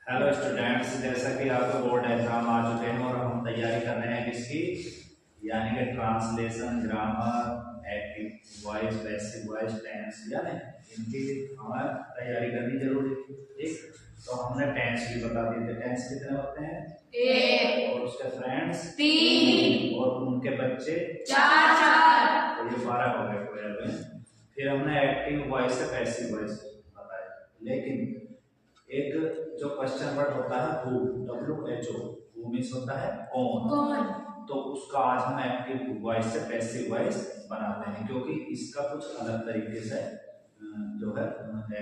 Hello students, जैसा कि आपके बोर्ड एग्जाम आ चुके हैं और हम तैयारी कर रहे हैं किसकी, यानी कि translation, grammar, active voice, passive voice, tense, यानी इनकी हमें तैयारी करनी जरूरी है। ठीक, तो हमने टेंस भी बता दिए थे। टेंस कितने होते हैं? एक। और उसके फ्रेंड्स 3 और उनके बच्चे 4। तो ये 12 हो गए 12 में। फिर हमने एक्टिव वॉइस से पैसिव वॉइस बताया, लेकिन एक जो क्वेश्चन वर्ड होता है हु, WHO, हु मींस होता है कौन। तो उसका आज हम एक्टिव वॉइस से पैसिव वॉइस बनाते हैं, क्योंकि इसका कुछ अलग तरीके से जो है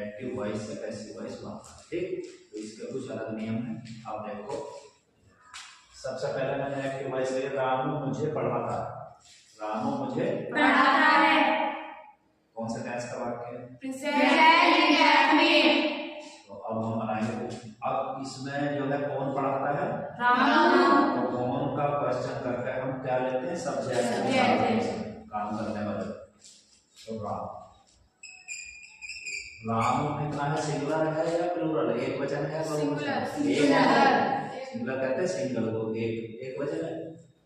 एक्टिव वॉइस से पैसिव वॉइस बनता है। ठीक, तो इसके कुछ अलग नियम है। अब देखो, सबसे पहले मैंने एक्टिव वॉइस लिया, रामू मुझे पढ़ाता है। रामू मुझे पढ़ाता है। कौन सा टेंस का वाक्य है? तो अब हम बनाएंगे। अब इसमें जो है कौन पढ़ाता है? रामू। तो कौन का क्वेश्चन करके हम क्या लेते हैं? सब्जेक्ट, काम करने वाले। तो रामू कितना है? सिंगुलर है या प्लूरल है? एक वचन है या सिंगुलर। सिंगुलर कहते हैं सिंगल को, एक वचन है।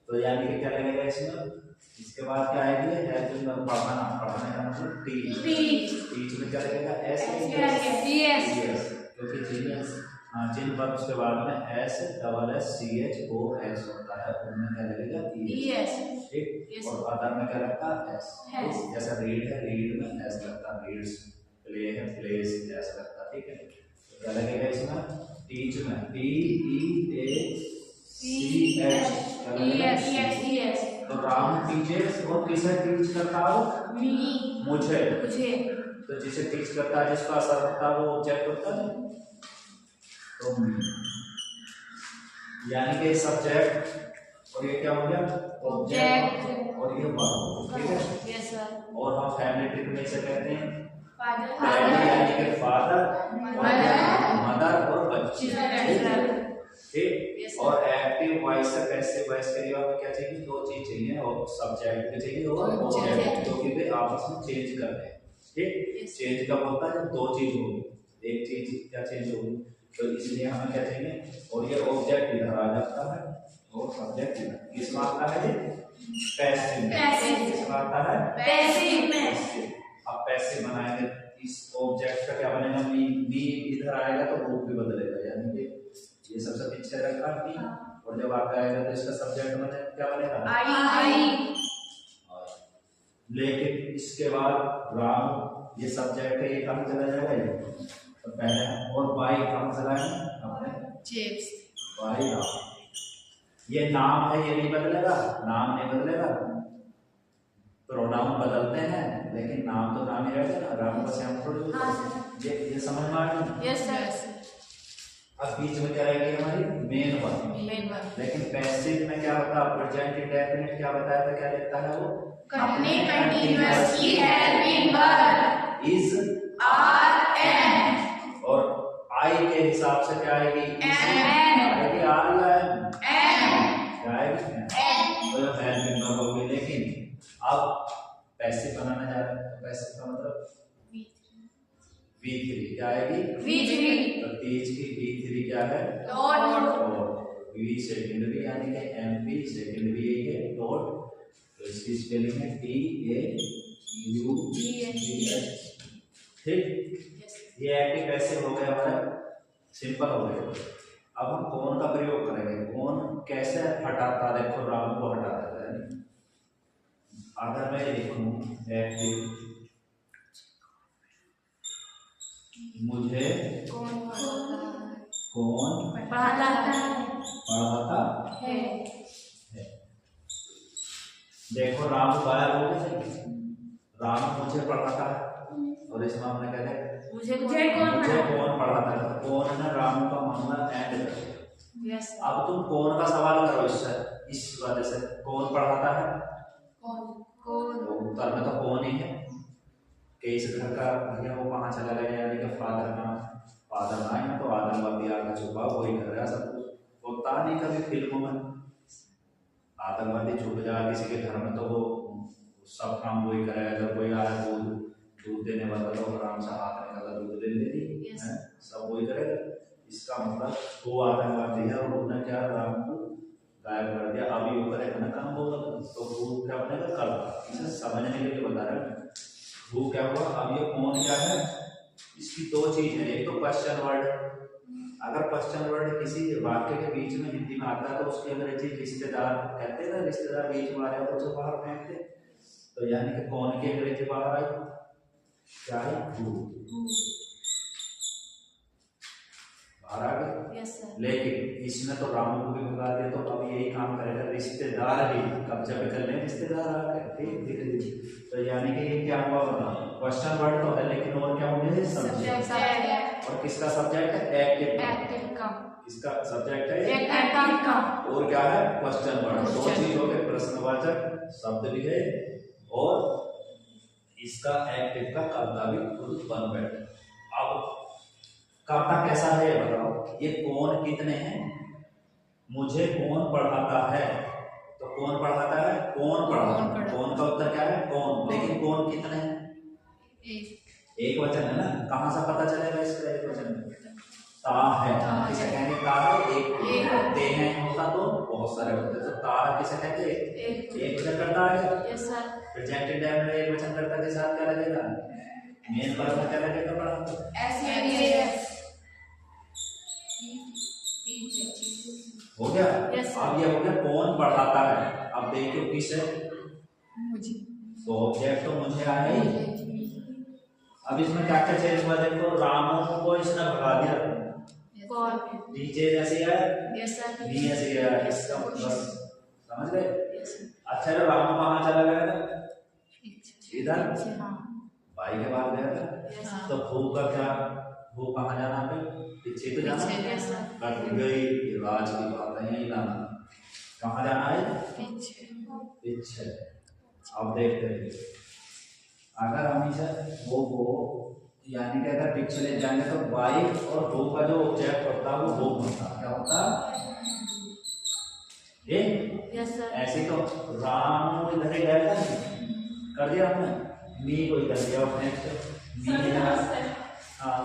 तो यानी कि क्या लगेगा इसमें? इसके बाद क्या आएगी? हेल्पिंग वर्ब, पढ़ाना। पढ़ाने का मतलब टीच में क्या लगेगा? एस, क्योंकि जिन वर्ब्स के बाद में S, double S, C H, O S होता है, उनमें क्या लगेगा? एस। ठीक, और अदर में क्या लगता है? एस। जैसा रीड है, रीड में एस लगता है, रीड्स। प्ले है, प्लेस, एस लगता है। ठीक है, तो क्या लगेगा इसमें? टीच में टी ई ए सी एच। तो राम टीचर्स, और किसे टीच करता हो? मुझे। तो जिसे टीच करता है, जिसका असर होता है, वो ऑब्जेक्ट होता है। तो यानी कि सब्जेक्ट, और ये क्या हो गया? ऑब्जेक्ट, और ये वर्ब। ठीक है, और हम फैमिली ट्री में इसे कहते हैं फैमिली, यानी कि फादर, मदर और बच्चे। ठीक, और एक्टिव वॉइस से पैसिव वॉइस के लिए हमें क्या चाहिए? दो चीज चाहिए, और सब्जेक्ट भी चाहिए और ऑब्जेक्ट, क्योंकि वे आपस में चेंज करते हैं। ठीक, चेंज कब होता है? जब दो चीज होगी, एक चीज क्या चेंज होगी, तो इसलिए हमें क्या चाहिए? और ये ऑब्जेक्ट इधर आ जाता है और सब्जेक्ट इधर। किस में आता है? पैसिव। किस में आता है? पैसिव। अब पैसिव बनाएंगे, इस ऑब्जेक्ट का क्या बनेगा? बी इधर आएगा तो रूप भी बदलेगा, यानी कि ये सबसे पीछे रखा बी, और जब आगे आएगा तो इसका सब्जेक्ट बने क्या बनेगा? आई। लेकिन इसके बाद राम, ये सब्जेक्ट है, ये कहाँ चला जाएगा? ये तो पहले, और बाई कहाँ चला है? अपने बाई राम। ये नाम है, ये नहीं बदलेगा, नाम नहीं बदलेगा। प्रोनाउन बदलते हैं, लेकिन नाम तो नाम ही रहेगा ना, राम का सेम थोड़ी। ये समझ में आ गई? Yes sir. अब बीच में क्या रहेगी हमारी? Main verb. लेकिन पैसिव में क्या होता है? प्रेजेंट इंडेफिनिट क्या बताया था, क्या लिखता है वो? Continuously helping verb is, are am, और आई के हिसाब से क्या आएगी? आएगी आर या एन? क्या आएगी? तो हेल्पिंग वर्ब होगी। लेकिन अब पैसिव बनाने जा रहे हैं, तो पैसिव का मतलब V3 क्या आएगी? तो तेज की V3 क्या है? डॉट। V सेकेंडरी, यानी कि MP सेकेंडरी है डॉट। तो इसकी स्पेलिंग है TAUGH। ठीक, ये एक्टिव पैसिव हो गया हमारा, सिंपल हो गया। अब हम कौन का प्रयोग करेंगे। कौन कैसे हटाता? देखो, राम को हटा देता है। अगर मैं लिखूं एक्टिव, मुझे कौन पढ़ाता है। देखो, राम गायब हो गया, राम मुझे पढ़ाता है, और इसमें हमने कहते मुझे कौन पढ़ाता है। कौन है ना, राम का मामला एंड कर। अब तुम कौन का सवाल करो, इससे इस वजह से कौन पढ़ाता है, तो उत्तर में तो कौन ही है। कि इस घर का भैया वो कहाँ चला गया, यानी कि फादर ना है, तो आदम वर्दी आगे छुपा वही कर रहा है सब कुछ। होता नहीं कभी फिल्मों में आतंकवादी छुप जाए किसी के घर में, तो वो सब काम वही करेगा। जब कोई आया दूध देने वाला, तो आराम से हाथ निकाला दूध ले लेती है, सब वही करेगा। इसका इसका मतलब वो आतंकवादी है और उसने क्या राम को गायब कर दिया। अभी ऊपर एक ना काम होगा तो वो क्या बनेगा कल। इसे समझने के लिए बता रहा है। वो क्या हुआ, अब ये कौन क्या है, इसकी दो चीज है। एक तो क्वेश्चन वर्ड, अगर क्वेश्चन वर्ड किसी वाक्य के बीच में हिंदी में आता है तो उसकी अंग्रेजी रिश्तेदार कहते हैं ना, रिश्तेदार बीच में आ रहे तो उसे बाहर फेंकते। तो यानी कि कौन की अंग्रेजी बाहर आई, क्या है, बाहर आ गई। Yes sir. लेकिन इसने तो रामू को भी भगा दिया, तो अब यही काम करेगा रिश्तेदार ही कब्जा भी कर ले रिश्तेदार आके। ठीक। तो यानी कि ये क्या हुआ बता, क्वेश्चन वर्ड तो है लेकिन और क्या होंगे, सब्जेक्ट। और किसका सब्जेक्ट है, एक्टिव का। किसका सब्जेक्ट है, एक्टिव का। और क्या है, क्वेश्चन वर्ड। दो चीजों के प्रश्नवाचक शब्द भी है और इसका एक्टिव का कर्ता भी खुद बन बैठे। अब कर्ता कैसा है बताओ, ये कौन कितने हैं, मुझे कौन पढ़ाता है, तो कौन पढ़ाता है, कौन पढ़ाता है। कौन का उत्तर क्या है, कौन। लेकिन कौन कितने हैं, एक वचन है ना। कहां से पता चलेगा इसका एक वचन, ता है। किसे कहेंगे, ता है एक। ते हैं होता तो बहुत सारे होते, तो ता किसे कहते हैं, एक वचन करता है। Yes sir. प्रेजेंटेड टाइम में एक वचन करता के साथ क्या लगेगा, मेन वर्ब में क्या लगेगा पढ़ा, हो गया। अब ये हो गया कौन पढ़ाता है। अब देखियो किस है, मुझे। तो ऑब्जेक्ट तो मुझे आया ही। अब इसमें क्या क्या चेंज हुआ, देखो रामू को इसने भगा दिया, नीचे जैसे है, यस सर। नी ऐसे है, इसका बस समझ गए। अच्छा तो रामू कहाँ चला गया था, इधर भाई के पास गया था। तो भू का क्या, भू कहाँ जाना है, पीछे तो जाना, कट गई राज की बात है, यही जाना, कहाँ जाना है, पीछे। अब देखते हैं, अगर हम इसे वो यानी कि अगर पीछे ले जाएंगे तो बाई और भू का जो ऑब्जेक्ट होता है वो भू होता है, क्या होता है, यस सर। ऐसे तो राम इधर ही गया था, कर दिया आपने, मी को इधर दिया नेक्स्ट। हाँ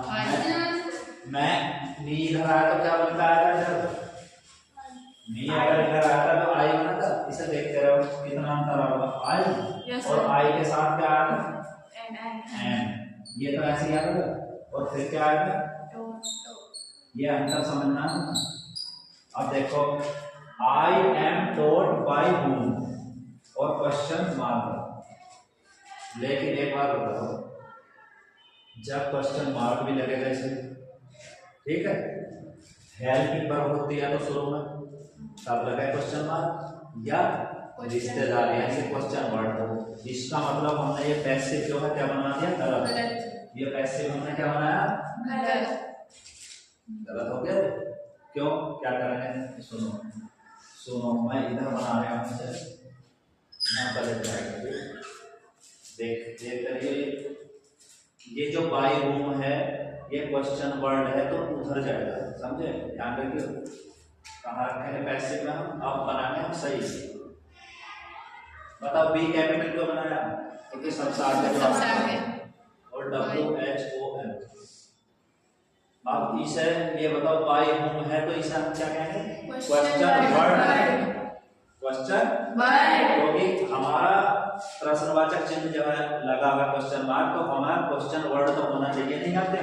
मैं मी इधर आया तो क्या बनता है इधर, मी अगर इधर आता तो आई बना था। इसे देखते रहो कितना अंतर होगा, आई और आई के साथ क्या आएगा, एन। ये तो ऐसे याद होगा और फिर क्या आएगा, ये अंतर समझना है। अब देखो I am told by whom और क्वेश्चन मार्क। लेकिन एक बार बताओ, जब क्वेश्चन मार्क भी लगेगा इसमें, ठीक है, हेल्पिंग वर्ब होती है तो शुरू में तब लगा क्वेश्चन मार्क या रिश्तेदार यानी क्वेश्चन वर्ड हो। इसका मतलब हमने ये पैसिव जो है क्या बना दिया, गलत। ये पैसिव हमने क्या बनाया, गलत हो गया। क्यों, क्या करेंगे, सुनो मैं इधर बना रहा हूँ, यहाँ पर देख करिए, ये जो बाय रूम है ये क्वेश्चन वर्ड है तो उधर जाएगा, समझे, ध्यान रखिए। कहाँ रखेंगे पैसिव में हम, अब बनाने हम सही से। बताओ बी कैपिटल क्यों बनाया, क्योंकि सबसे आगे और WHOM। अब इसे ये बताओ बाय होम है तो इसे हम क्या कहेंगे, क्वेश्चन वर्ड। क्वेश्चन वर्ड, क्योंकि हमारा प्रश्नवाचक चिन्ह जब है लगा हुआ क्वेश्चन मार्क, तो हमारा क्वेश्चन वर्ड तो होना चाहिए, नहीं आते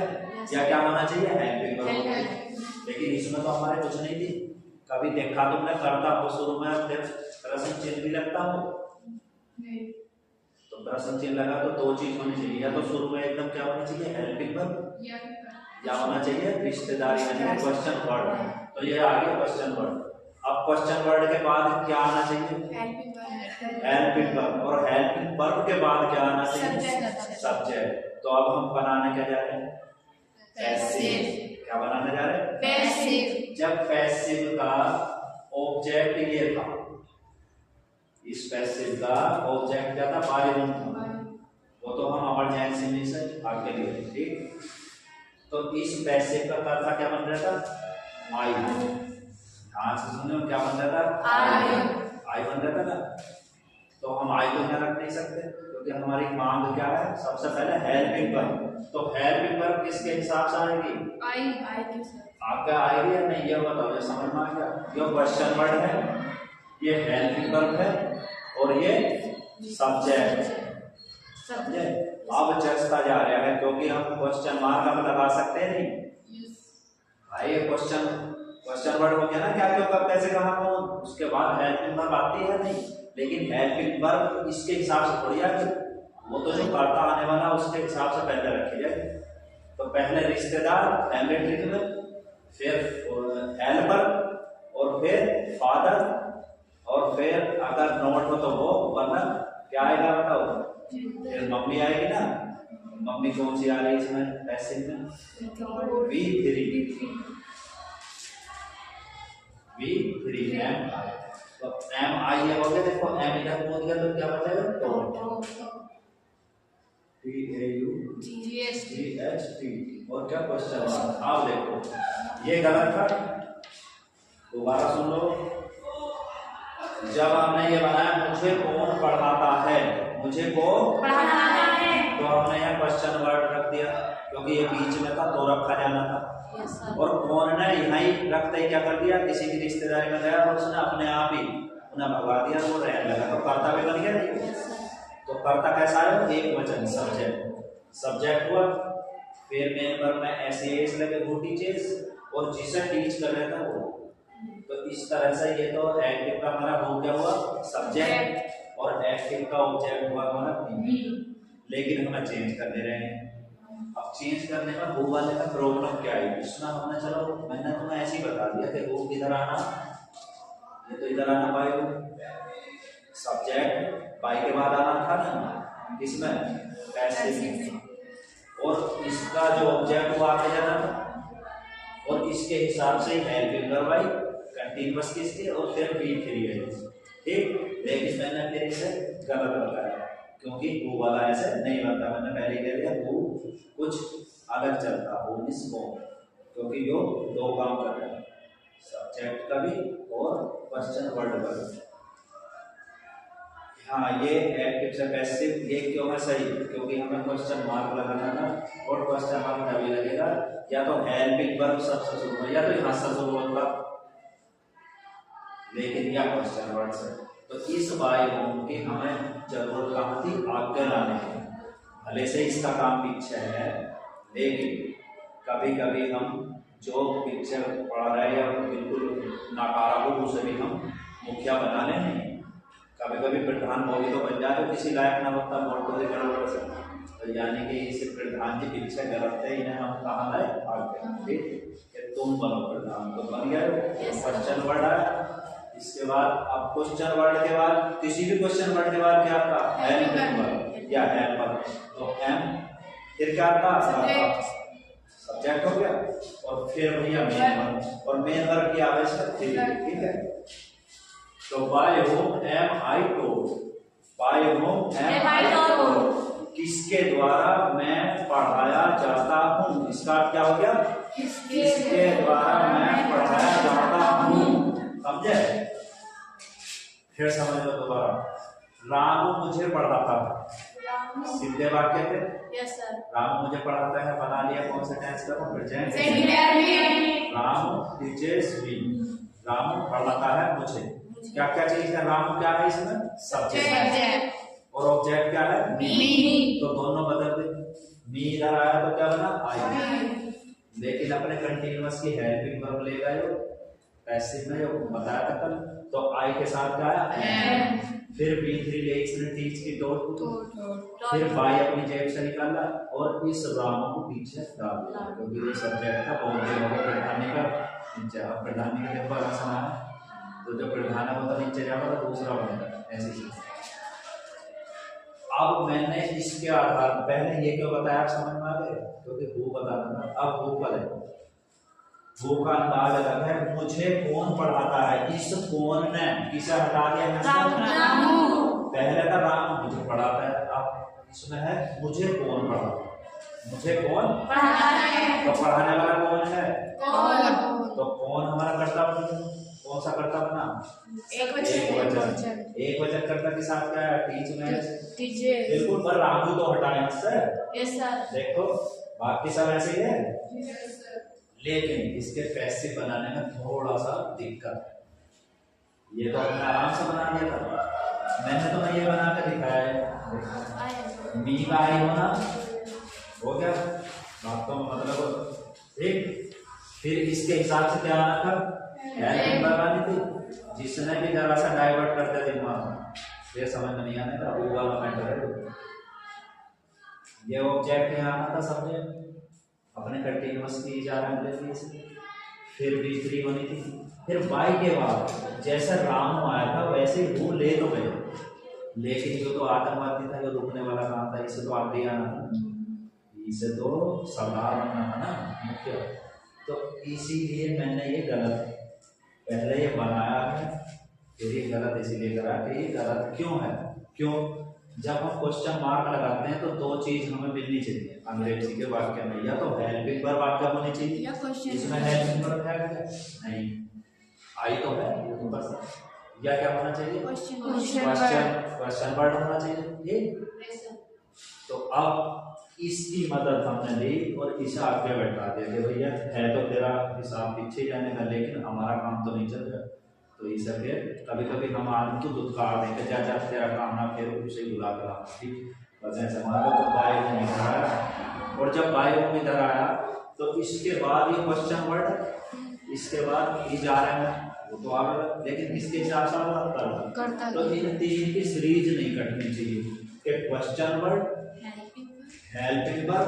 या क्या होना चाहिए, हेल्पिंग वर्ब। लेकिन इसमें तो हमारे कुछ नहीं थी, कभी देखा तुमने करता हो शुरू में फिर प्रश्न चिन्ह भी लगता हो, तो प्रश्न चिन्ह लगा तो दो चीज होनी चाहिए, या तो शुरू में एकदम क्या होना चाहिए, हेल्पिंग वर्ब, या होना चाहिए रिश्तेदार यानी क्वेश्चन वर्ड। तो ये आ गया क्वेश्चन वर्ड। अब क्वेश्चन वर्ड के बाद क्या आना चाहिए, हेल्पिंग वर्ब, और हेल्पिंग वर्ब के बाद क्या आना चाहिए, सब्जेक्ट। तो अब हम बनाने क्या जा रहे हैं, पैसिव। क्या बनाने जा रहे हैं, पैसिव। जब पैसिव का ऑब्जेक्ट ये था, इस पैसिव का ऑब्जेक्ट क्या था, बाय रूम था, वो तो हम इमरजेंसी में से आगे लिए, ठीक। तो इस पैसिव का कर्ता क्या बन रहा था, आई। ध्यान से सुनो, क्या बन रहा था, आई बन रहा था ना। तो हम आई को यहाँ रख नहीं सकते, क्योंकि हमारी मांग क्या है, सबसे पहले हेल्पिंग वर्ब। तो हेल्पिंग वर्ब किसके हिसाब से आएगी? आई के सर। आपका आइडिया नहीं, ये बताओ, ये समझ में आ गया? ये क्वेश्चन वर्ड है, ये हेल्पिंग वर्ब है और ये सब्जेक्ट। समझे? अब चलता जा रहा है क्योंकि हम क्वेश्चन मार्क अब लगा सकते हैं नहीं। आइए क्वेश्चन वर्ड हो गया ना, क्या क्यों कब कैसे कहा कौन, उसके बाद हेल्पिंग वर्ब आती है नहीं, लेकिन हेल्पिंग वर्ब इसके हिसाब से थोड़ी आएगी, वो तो जो कर्ता आने वाला उसके हिसाब से पहले रखी जाएगी। तो पहले रिश्तेदार फैमिली ट्री में, फिर हेल्पर और फिर फादर और फिर अगर नोट हो तो वो, वरना क्या आएगा बताओ? फिर मम्मी आएगी ना। मम्मी कौन सी आ रही है इसमें पैसिव में? V3 M. तो एम आई है हो गया, देखो एम इधर पहुंच गया तो क्या बचेगा? TAUGHT। और क्या क्वेश्चन है? आप देखो ये गलत था, दोबारा सुन लो। जब हमने ये बनाया मुझे कौन पढ़ाता है, मुझे कौन पढ़ाता है, तो हमने यहाँ क्वेश्चन वर्ड रख दिया क्योंकि ये बीच में था तो रखा जाना था। और कौन ने यहाँ ही रखते ही क्या कर दिया, किसी की रिश्तेदारी में गया और उसने अपने आप ही उन्हें भगवा दिया, वो रहने लगा, तो कर्ता भी बन गया नहीं। तो कर्ता कैसा है? एक वचन, सब्जेक्ट हुआ, फिर मेन वर्ब में एस लगे वो टीचर्स, और जिसे टीच कर रहे थे वो। तो इस तरह से ये तो एक्टिव का हमारा हो गया हुआ सब्जेक्ट और एक्टिव का ऑब्जेक्ट हुआ हमारा बी। लेकिन हमें चेंज कर दे रहे हैं। अब चेंज करने में वो वाले का प्रॉब्लम क्या है? इसमें हमने, चलो मैंने तुम्हें ऐसे ही बता दिया कि वो किधर आना, ये तो इधर आना बाय, सब्जेक्ट बाय के बाद आना था ना इसमें पैसिव, और इसका जो ऑब्जेक्ट वो आगे जाना था, और इसके हिसाब से हेल्पिंग वर्ब आई कंटीन्यूअस किसके, और फिर V3 है, ठीक। लेकिन मैंने फिर इसे गलत बताया क्योंकि वो वाला ऐसे नहीं बनता, मैंने पहले कह दिया वो कुछ अलग चलता, वो इसको, क्योंकि जो दो काम कर रहे हैं, सब्जेक्ट का भी और क्वेश्चन वर्ड का भी। हाँ, ये एक्टिव से पैसिव ये क्यों है सही? क्योंकि हमें क्वेश्चन मार्क लगाना था, और क्वेश्चन मार्क तभी लगेगा या तो हेल्पिंग वर्ब सबसे शुरू में, या तो यहाँ से शुरू होगा, लेकिन या क्वेश्चन वर्ड से। तो इस बाय होम की हमें जरूरत कहाँ थी? आगे लाने की। भले से इसका काम पीछे है, लेकिन कभी कभी हम जो पिक्चर पढ़ा रहे हैं या बिल्कुल नाकारा हो उसे भी हम मुखिया बना लें। कभी कभी प्रधान होगी तो बन जाए, तो किसी लायक ना होता वोट को गड़बड़ से, तो यानी कि इस प्रधान जी पीछे गलत है, इन्हें हम कहाँ लाए? आगे, ठीक कि तुम बनो प्रधान, तो बन गए। क्वेश्चन वर्ड है, इसके बाद अब क्वेश्चन वर्ड के बाद किसी भी क्वेश्चन वर्ड के बाद क्या आता? हेल्पिंग या हेल्पर, तो एम, फिर क्या आता? सब्जेक्ट हो गया, और फिर भैया मेन वर्ब, और मेन वर्ब की आवश्यकता, ठीक है। तो by whom am I told, by whom am I told, किसके द्वारा मैं पढ़ाया जाता हूँ, इसका क्या हो गया? किसके द्वारा मैं पढ़ाया जाता हूँ, समझे? फिर समझ लो दोबारा, राम मुझे पढ़ाता है, सीधे वाक्य थे। Yes sir. राम मुझे पढ़ाता है, बना लिया, कौन सा टेंस करो? प्रेजेंट। राम टीचर्स मी, राम पढ़ाता है मुझे। क्या क्या चीज है? राम क्या है इसमें? सब्जेक्ट, और ऑब्जेक्ट क्या है? मी। तो दोनों बदल दे, मी इधर आया तो क्या बना? आई। लेकिन अपने कंटीन्यूअस की हेल्पिंग वर्ब ले गए हो पैसिव में, जो बताया था कल, तो आई के साथ क्या आया? फिर V3 ले, इसने टीच की डॉट, फिर बाय अपनी जेब से निकाला और इस राम को पीछे डाल दिया, क्योंकि ये सब्जेक्ट था, बहुत देर हो गया प्रधानी का, नीचे अब प्रधानी का जब आसन आया तो जो प्रधान है वो तो नीचे जाएगा तो दूसरा बनेगा, ऐसी चीज। अब मैंने इसके आधार, पहले ये क्यों बताया आप समझ में आ गए? क्योंकि वो बताना था, अब वो पर है, वो का अंदाज अलग है। मुझे कौन पढ़ाता है, इस कौन ने किसे हटा दिया? रामू। पहले का राम मुझे पढ़ाता है, अब इसमें है मुझे कौन पढ़ाता है, मुझे कौन पढ़ाता है, तो पढ़ाने वाला कौन है? कौन। तो कौन हमारा कर्ता, कौन सा कर्ता बना एक वचन कर्ता के साथ क्या है? टीच में टीचर। बिल्कुल, पर रामू तो हटाए सर। Yes sir. देखो बाकी सब ऐसे ही है, लेकिन इसके पैसिव बनाने में थोड़ा सा दिक्कत है। ये तो अपने आराम से बना दिया था, मैंने तो ये बना कर दिखाया है। मी का आई होना हो गया, बातों में मतलब ठीक। फिर इसके हिसाब से क्या आना था? हेल्पिंग वर्ब आनी थी, जिसने भी जरा सा डाइवर्ट कर दिया दिमाग, ये समझ में नहीं आने का, वो वाला मैटर है। ये ऑब्जेक्ट यहाँ आना था, समझे? अपने कंटीन्यूअस की जा रहा है से। फिर B3 होनी थी। फिर बाई के बाद जैसा राम आया था वैसे ही वो ले तो गए, लेकिन जो तो आतंकवादी था, जो रुकने वाला काम था, इसे तो आगे आना था, इसे तो सरदार बनना था ना मुख्य। तो इसीलिए मैंने ये गलत पहले ये बनाया है, फिर ये गलत इसीलिए करा कि ये गलत क्यों है? क्यों? जब हम क्वेश्चन मार्क लगाते हैं तो दो चीज हमें मिलनी चाहिए अंग्रेजी के वाक्य में, या तो हेल्पिंग वर्ब वाक्य होनी चाहिए, इसमें हेल्पिंग वर्ब है क्या? नहीं, आई तो है तो बस, या क्या होना चाहिए? क्वेश्चन वर्ड होना चाहिए। ठीक, तो अब इसकी मदद हमने ली और इसे आगे बैठा दिया कि भैया है तो तेरा हिसाब पीछे जाने का, लेकिन हमारा काम तो नहीं चल रहा। तो इसे फिर कभी कभी हम आदमी को दुत्कार देंगे, जा जा तेरा काम ना, फिर उसे बुला कर ठीक बस ऐसे हमारा तो बाय में इधर आया, और जब बाय में इधर आया तो इसके बाद ये क्वेश्चन वर्ड, इसके बाद ये जा रहे हैं वो तो आ गया, लेकिन इसके हिसाब से करता। तो इन तीन की सीरीज नहीं कटनी चाहिए कि क्वेश्चन वर्ड, हेल्पिंग वर्ब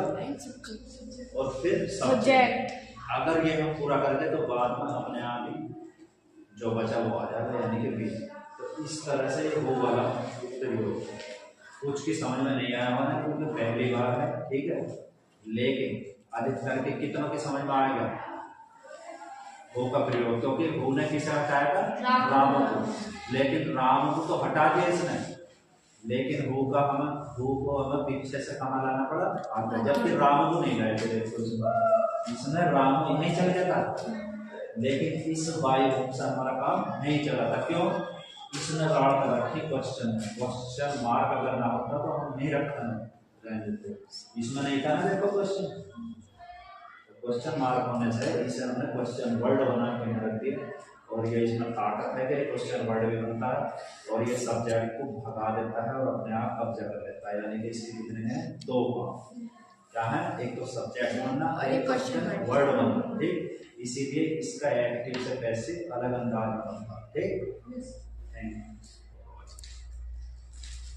और फिर सब्जेक्ट। अगर ये हम पूरा कर दे तो बाद में अपने आप ही जो बचा वो आ जाएगा, यानी कि बीच। तो इस तरह से वो वाला प्रयोग कुछ की समझ में नहीं आया होना, क्योंकि पहली बार है, ठीक है। लेकिन अधिकतर के कितनों की समझ में आएगा वो का प्रयोग, क्योंकि वो ने किसे हटाया था? राम को। लेकिन राम को तो हटा दिया इसने, लेकिन हु को हमें पीछे से कहाँ लाना पड़ा? आगे, जबकि राम को नहीं लाए थे। इसने राम को यहीं चल जाता, लेकिन इस बाई से हमारा काम नहीं चला था। क्यों? इसने राड़ कर रखी क्वेश्चन मार्क अगर ना होता तो हम नहीं रखते, इसमें नहीं था ना। देखो क्वेश्चन मार्क होने से इसे हमने क्वेश्चन वर्ड बना के रख दिया, और ये इसमें ताकत है कि क्वेश्चन वर्ड भी बनता है और ये सब्जेक्ट को भगा देता है और अपने आप कब्जा कर लेता है। यानी कि इसके कितने हैं? दो काम क्या है? एक तो सब्जेक्ट बनना और एक क्वेश्चन वर्ड बनना। ठीक, इसीलिए इसका एक्टिव से पैसिव अलग अंदाज में बनता है। ठीक, थैंक यू।